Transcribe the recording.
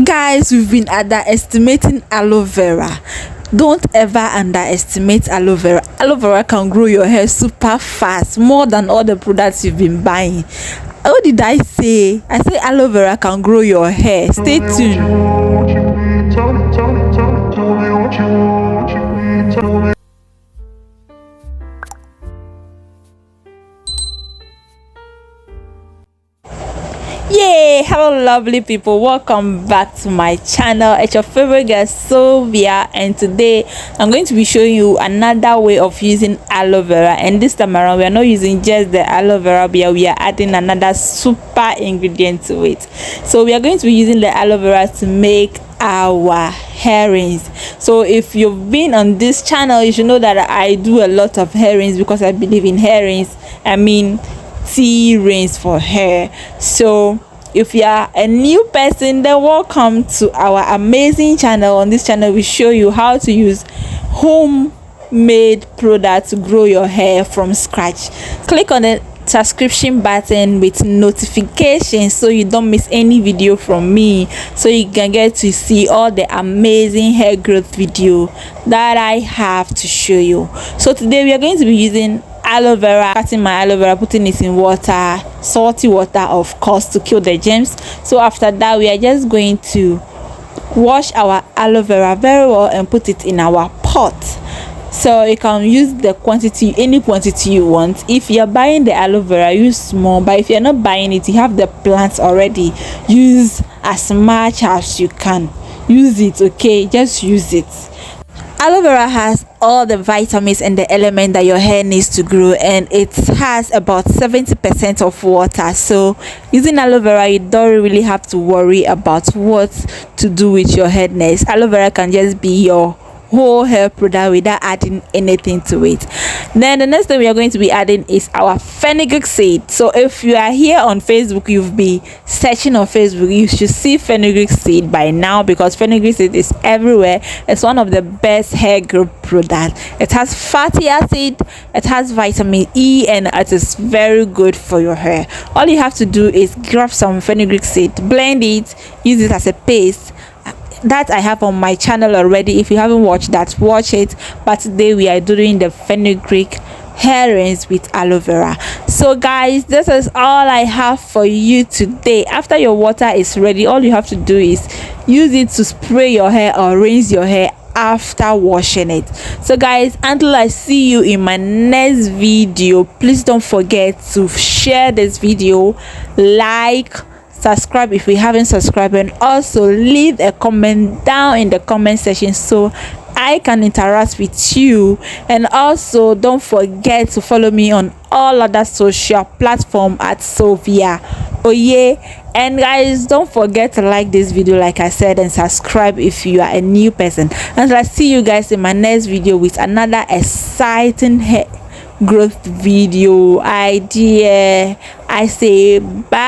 Guys, we've been underestimating aloe vera. Don't ever underestimate aloe vera. Aloe vera can grow your hair super fast, more than all the products you've been buying. What did I say? I said aloe vera can grow your hair. Stay tuned. Yay! Hello lovely people, welcome back to my channel. It's your favorite girl Sylvia, and today I'm going to be showing you another way of using aloe vera. And this time around, we are not using just the aloe vera, but we are adding another super ingredient to it. So we are going to be using the aloe vera to make our herrings. So if you've been on this channel, you should know that I do a lot of herrings because I believe in herrings. I mean tea rings for hair. So if you are a new person, then welcome to our amazing channel. On this channel we show you how to use homemade products to grow your hair from scratch. Click on the subscription button with notifications so you don't miss any video from me, so you can get to see all the amazing hair growth video that I have to show you. So today we are going to be using aloe vera, cutting my aloe vera, putting it in water, salty water of course, to kill the germs. So after that we are just going to wash our aloe vera very well and put it in our pot. So you can use the quantity, any quantity you want. If you're buying the aloe vera, use small, but if you're not buying it, you have the plants already, use as much as you can. Use it, okay? Just use it. Aloe vera has all the vitamins and the element that your hair needs to grow, and it has about 70% of water. So using aloe vera, you don't really have to worry about what to do with your hair next. Aloe vera can just be your whole hair product without adding anything to it. Then the next thing we are going to be adding is our fenugreek seed. So if you are here on Facebook, you've been searching on Facebook, you should see fenugreek seed by now, because fenugreek seed is everywhere. It's one of the best hair growth products. It has fatty acid, it has vitamin E, and it is very good for your hair. All you have to do is grab some fenugreek seed, blend it, use it as a paste. That I have on my channel already. If you haven't watched that, watch it. But today we are doing the fenugreek herrings with aloe vera. So guys, this is all I have for you today. After your water is ready, all you have to do is use it to spray your hair or rinse your hair after washing it. So guys, until I see you in my next video, please don't forget to share this video, like, subscribe if you haven't subscribed, and also leave a comment down in the comment section so I can interact with you. And also don't forget to follow me on all other social platforms at Sylvia. Oh yeah. And guys, don't forget to like this video like I said, and subscribe if you are a new person. And I see you guys in my next video with another exciting hair growth video idea. I say bye.